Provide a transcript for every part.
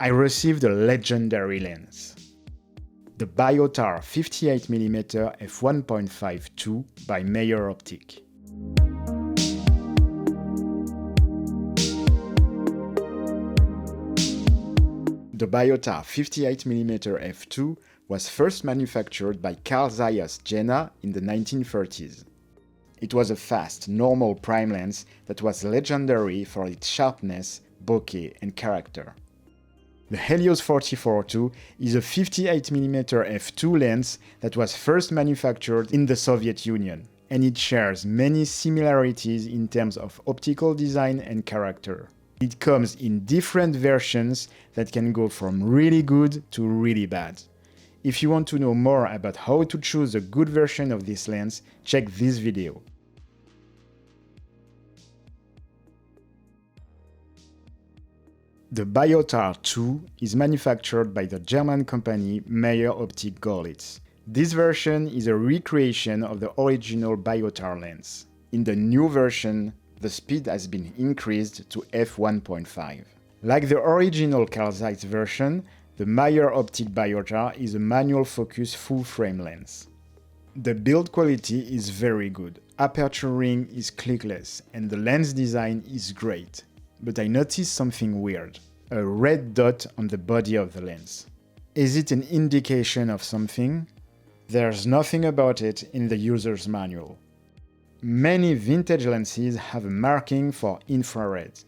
I received a legendary lens. The Biotar 58mm f1.5 II by Meyer Optic. The Biotar 58mm f2 was first manufactured by Carl Zeiss Jena in the 1930s. It was a fast, normal prime lens that was legendary for its sharpness, bokeh, and character. The Helios 44-2 is a 58mm f2 lens that was first manufactured in the Soviet Union, and it shares many similarities in terms of optical design and character. It comes in different versions that can go from really good to really bad. If you want to know more about how to choose a good version of this lens, check this video. The Biotar 2 is manufactured by the German company Meyer Optic Görlitz. This version is a recreation of the original Biotar lens. In the new version, the speed has been increased to f1.5. Like the original Carl Zeiss version, the Meyer Optic Biotar is a manual focus full-frame lens. The build quality is very good, aperture ring is clickless, and the lens design is great. But I noticed something weird. A red dot on the body of the lens. Is it an indication of something? There's nothing about it in the user's manual. Many vintage lenses have a marking for infrared.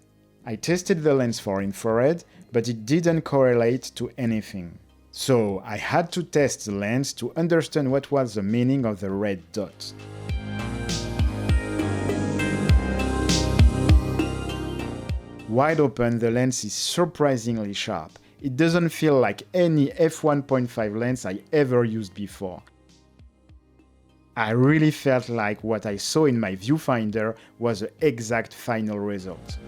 I tested the lens for infrared, but it didn't correlate to anything. So I had to test the lens to understand what was the meaning of the red dot. Wide open, the lens is surprisingly sharp. It doesn't feel like any f1.5 lens I ever used before. I really felt like what I saw in my viewfinder was the exact final result.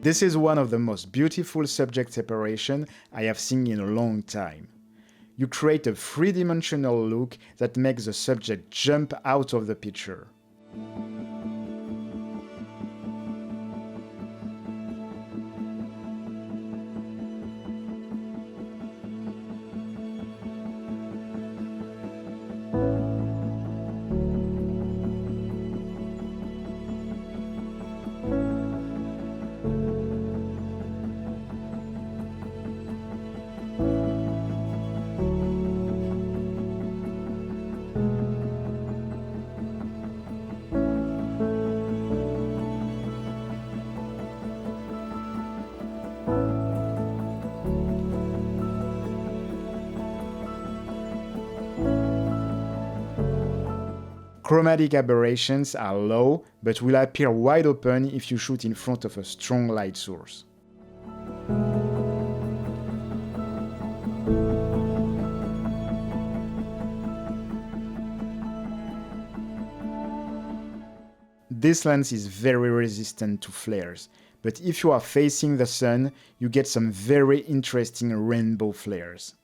This is one of the most beautiful subject separation I have seen in a long time. You create a three-dimensional look that makes the subject jump out of the picture. Chromatic aberrations are low, but will appear wide open if you shoot in front of a strong light source. This lens is very resistant to flares, but if you are facing the sun, you get some very interesting rainbow flares.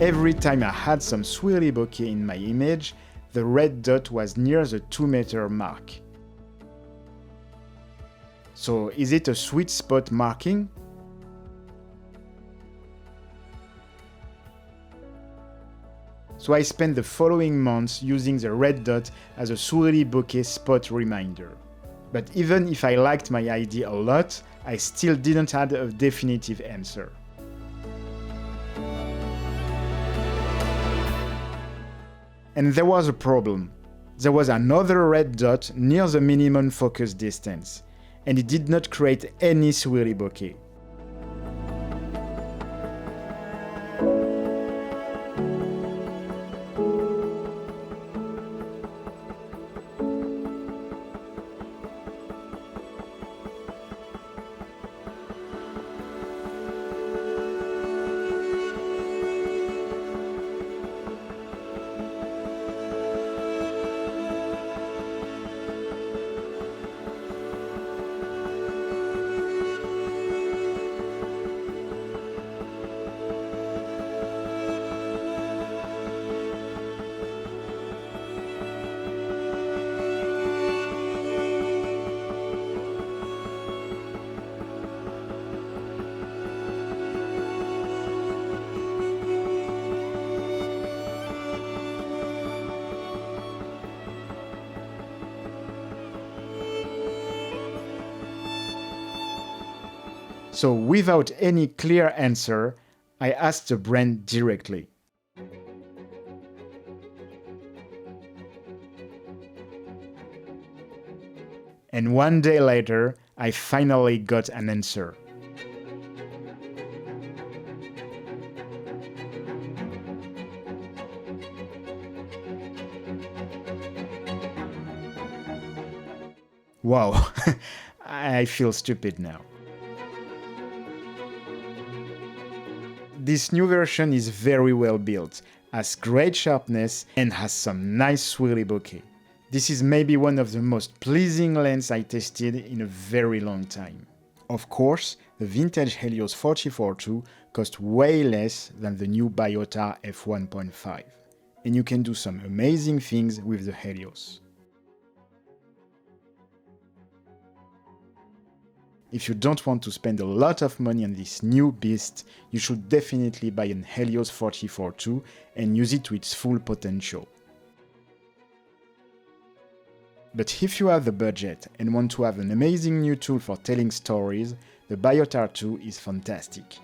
Every time I had some swirly bokeh in my image, the red dot was near the 2-meter mark. So is it a sweet spot marking? So I spent the following months using the red dot as a swirly bokeh spot reminder. But even if I liked my idea a lot, I still didn't have a definitive answer. And there was a problem. There was another red dot near the minimum focus distance, and it did not create any swirly bokeh. So without any clear answer, I asked the brand directly. And one day later, I finally got an answer. Wow, I feel stupid now. This new version is very well built, has great sharpness, and has some nice swirly bokeh. This is maybe one of the most pleasing lens I tested in a very long time. Of course, the vintage Helios 44-2 cost way less than the new Biotar f1.5, and you can do some amazing things with the Helios. If you don't want to spend a lot of money on this new beast, you should definitely buy an Helios 44-2 and use it to its full potential. But if you have the budget and want to have an amazing new tool for telling stories, the Biotar 2 is fantastic.